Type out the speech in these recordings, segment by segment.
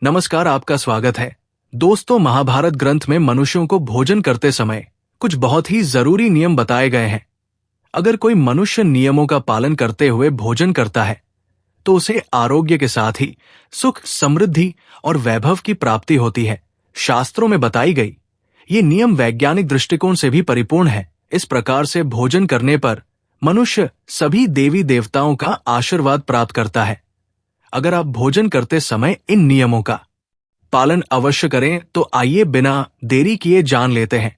नमस्कार, आपका स्वागत है। दोस्तों, महाभारत ग्रंथ में मनुष्यों को भोजन करते समय कुछ बहुत ही जरूरी नियम बताए गए हैं। अगर कोई मनुष्य नियमों का पालन करते हुए भोजन करता है तो उसे आरोग्य के साथ ही सुख, समृद्धि और वैभव की प्राप्ति होती है। शास्त्रों में बताई गई ये नियम वैज्ञानिक दृष्टिकोण से भी परिपूर्ण है। इस प्रकार से भोजन करने पर मनुष्य सभी देवी देवताओं का आशीर्वाद प्राप्त करता है। अगर आप भोजन करते समय इन नियमों का पालन अवश्य करें तो आइए बिना देरी किए जान लेते हैं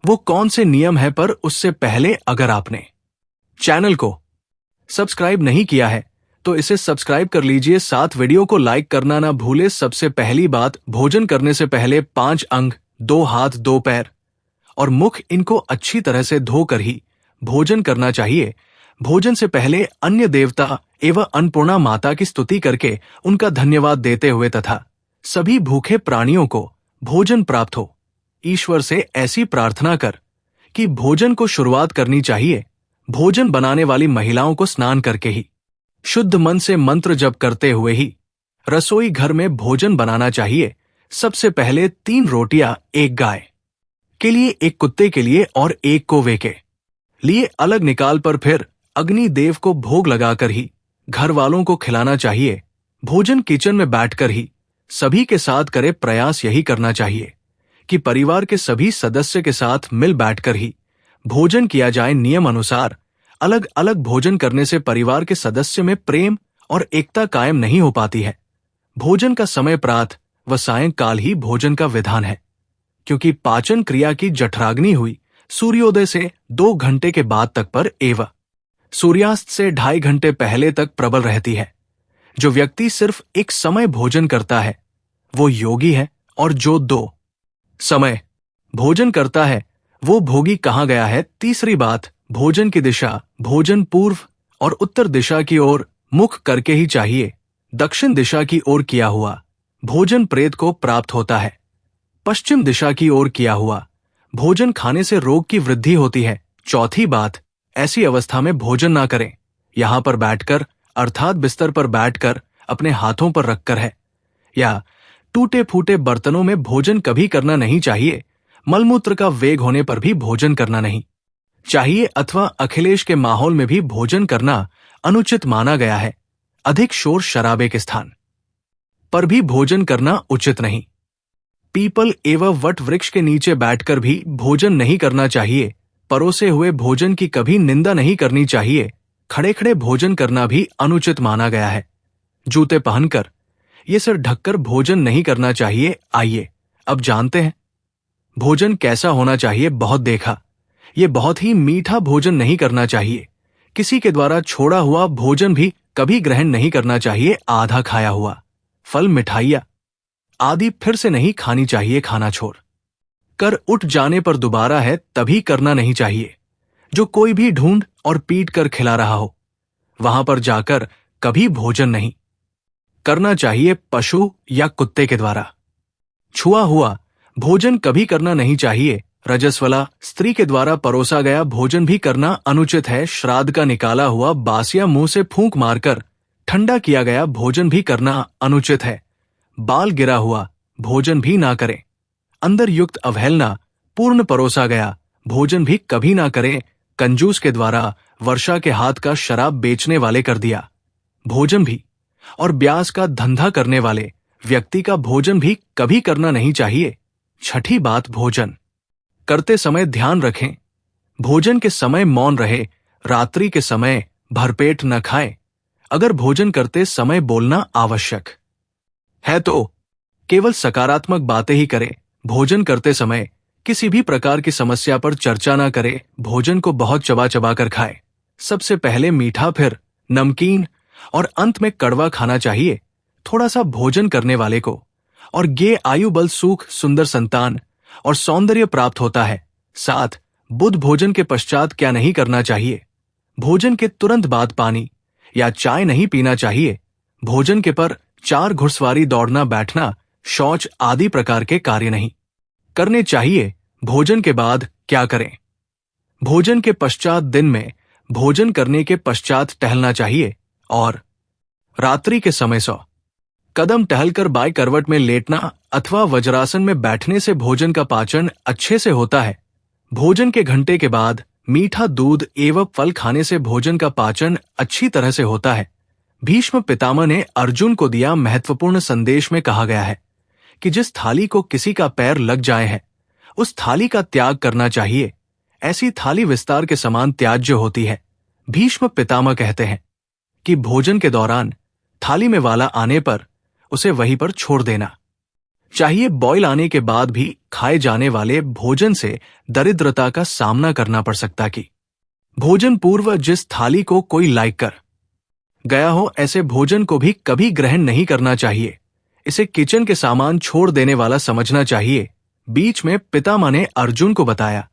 वो कौन से नियम है। पर उससे पहले अगर आपने चैनल को सब्सक्राइब नहीं किया है तो इसे सब्सक्राइब कर लीजिए, साथ वीडियो को लाइक करना ना भूले। सबसे पहली बात, भोजन करने से पहले 5 अंग, 2 हाथ, 2 पैर और मुख, इनको अच्छी तरह से धोकर ही भोजन करना चाहिए। भोजन से पहले अन्य देवता एवं अन्नपूर्णा माता की स्तुति करके उनका धन्यवाद देते हुए तथा सभी भूखे प्राणियों को भोजन प्राप्त हो, ईश्वर से ऐसी प्रार्थना कर कि भोजन को शुरुआत करनी चाहिए। भोजन बनाने वाली महिलाओं को स्नान करके ही शुद्ध मन से मंत्र जप करते हुए ही रसोई घर में भोजन बनाना चाहिए। सबसे पहले 3 रोटियां एक गाय के लिए, एक कुत्ते के लिए और एक कौवे के लिए अलग निकाल पर फिर अग्नि देव को भोग लगाकर ही घर वालों को खिलाना चाहिए। भोजन किचन में बैठकर ही सभी के साथ करे। प्रयास यही करना चाहिए कि परिवार के सभी सदस्य के साथ मिल बैठकर ही भोजन किया जाए। नियम अनुसार अलग अलग भोजन करने से परिवार के सदस्य में प्रेम और एकता कायम नहीं हो पाती है। भोजन का समय प्रातः व सायंकाल ही भोजन का विधान है, क्योंकि पाचन क्रिया की जठराग्नि हुई सूर्योदय से 2 घंटे के बाद तक पर एवं सूर्यास्त से 2.5 घंटे पहले तक प्रबल रहती है। जो व्यक्ति सिर्फ एक समय भोजन करता है वो योगी है, और जो 2 समय भोजन करता है वो भोगी कहा गया है। तीसरी बात, भोजन की दिशा, भोजन पूर्व और उत्तर दिशा की ओर मुख करके ही चाहिए। दक्षिण दिशा की ओर किया हुआ भोजन प्रेत को प्राप्त होता है। पश्चिम दिशा की ओर किया हुआ भोजन खाने से रोग की वृद्धि होती है। चौथी बात, ऐसी अवस्था में भोजन ना करें। यहां पर बैठकर अर्थात बिस्तर पर बैठकर अपने हाथों पर रखकर है, या टूटे फूटे बर्तनों में भोजन कभी करना नहीं चाहिए। मलमूत्र का वेग होने पर भी भोजन करना नहीं चाहिए, अथवा अखिलेश के माहौल में भी भोजन करना अनुचित माना गया है। अधिक शोर शराबे के स्थान पर भी भोजन करना उचित नहीं। पीपल एवं वट वृक्ष के नीचे बैठकर भी भोजन नहीं करना चाहिए। परोसे हुए भोजन की कभी निंदा नहीं करनी चाहिए। खड़े खड़े भोजन करना भी अनुचित माना गया है। जूते पहनकर, ये सिर ढककर भोजन नहीं करना चाहिए। आइए अब जानते हैं भोजन कैसा होना चाहिए। बहुत देखा, ये बहुत ही मीठा भोजन नहीं करना चाहिए। किसी के द्वारा छोड़ा हुआ भोजन भी कभी ग्रहण नहीं करना चाहिए। आधा खाया हुआ फल, मिठाइयां आदि फिर से नहीं खानी चाहिए। खाना छोड़ कर उठ जाने पर दोबारा है तभी करना नहीं चाहिए। जो कोई भी ढूंढ और पीट कर खिला रहा हो वहां पर जाकर कभी भोजन नहीं करना चाहिए। पशु या कुत्ते के द्वारा छुआ हुआ भोजन कभी करना नहीं चाहिए। रजस्वला स्त्री के द्वारा परोसा गया भोजन भी करना अनुचित है। श्राद्ध का निकाला हुआ बासिया मुंह से फूंक मारकर ठंडा किया गया भोजन भी करना अनुचित है। बाल गिरा हुआ भोजन भी ना करें। अंदर युक्त अवहेलना पूर्ण परोसा गया भोजन भी कभी ना करें। कंजूस के द्वारा वर्षा के हाथ का शराब बेचने वाले कर दिया भोजन भी, और ब्याज का धंधा करने वाले व्यक्ति का भोजन भी कभी करना नहीं चाहिए। छठी बात, भोजन करते समय ध्यान रखें। भोजन के समय मौन रहे। रात्रि के समय भरपेट न खाएं। अगर भोजन करते समय बोलना आवश्यक है तो केवल सकारात्मक बातें ही करें। भोजन करते समय किसी भी प्रकार की समस्या पर चर्चा ना करें। भोजन को बहुत चबा चबा कर खाएं। सबसे पहले मीठा, फिर नमकीन और अंत में कड़वा खाना चाहिए। थोड़ा सा भोजन करने वाले को और गे आयु बल सुख, सुंदर संतान और सौंदर्य प्राप्त होता है। साथ बुध भोजन के पश्चात क्या नहीं करना चाहिए। भोजन के तुरंत बाद पानी या चाय नहीं पीना चाहिए। भोजन के पर 4 घुड़सवारी, दौड़ना, बैठना, शौच आदि प्रकार के कार्य नहीं करने चाहिए। भोजन के बाद क्या करें। भोजन के पश्चात दिन में भोजन करने के पश्चात टहलना चाहिए और रात्रि के समय सो कदम टहलकर बाई करवट में लेटना अथवा वज्रासन में बैठने से भोजन का पाचन अच्छे से होता है। भोजन के घंटे के बाद मीठा दूध एवं फल खाने से भोजन का पाचन अच्छी तरह से होता है। भीष्म पितामह ने अर्जुन को दिया महत्वपूर्ण संदेश में कहा गया है कि जिस थाली को किसी का पैर लग जाए है, उस थाली का त्याग करना चाहिए। ऐसी थाली विस्तार के समान त्याज्य होती है। भीष्म पितामह कहते हैं कि भोजन के दौरान थाली में वाला आने पर उसे वहीं पर छोड़ देना चाहिए। बॉयल आने के बाद भी खाए जाने वाले भोजन से दरिद्रता का सामना करना पड़ सकता कि भोजन पूर्व जिस थाली को कोई लाइक कर गया हो, ऐसे भोजन को भी कभी ग्रहण नहीं करना चाहिए। इसे किचन के सामान छोड़ देने वाला समझना चाहिए। बीच में पितामह ने अर्जुन को बताया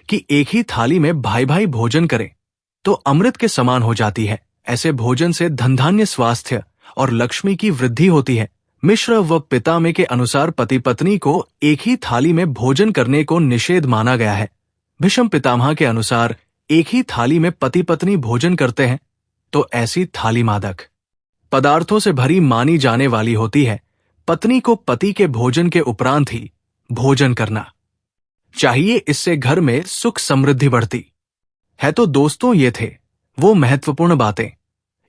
कि एक ही थाली में भाई भाई भोजन करें तो अमृत के समान हो जाती है। ऐसे भोजन से धन धान्य, स्वास्थ्य और लक्ष्मी की वृद्धि होती है। मिश्र व पितामह के अनुसार पति पत्नी को एक ही थाली में भोजन करने को निषेध माना गया है। भीष्म पितामह के अनुसार एक ही थाली में पति पत्नी भोजन करते हैं तो ऐसी थाली मादक पदार्थों से भरी मानी जाने वाली होती है। पत्नी को पति के भोजन के उपरांत ही भोजन करना चाहिए। इससे घर में सुख समृद्धि बढ़ती है। तो दोस्तों, ये थे वो महत्वपूर्ण बातें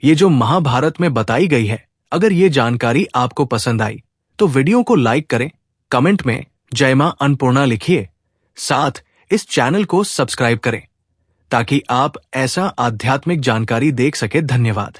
ये जो महाभारत में बताई गई है। अगर ये जानकारी आपको पसंद आई तो वीडियो को लाइक करें, कमेंट में जय मां अन्नपूर्णा लिखिए। साथ इस चैनल को सब्सक्राइब करें ताकि आप ऐसा आध्यात्मिक जानकारी देख सके। धन्यवाद।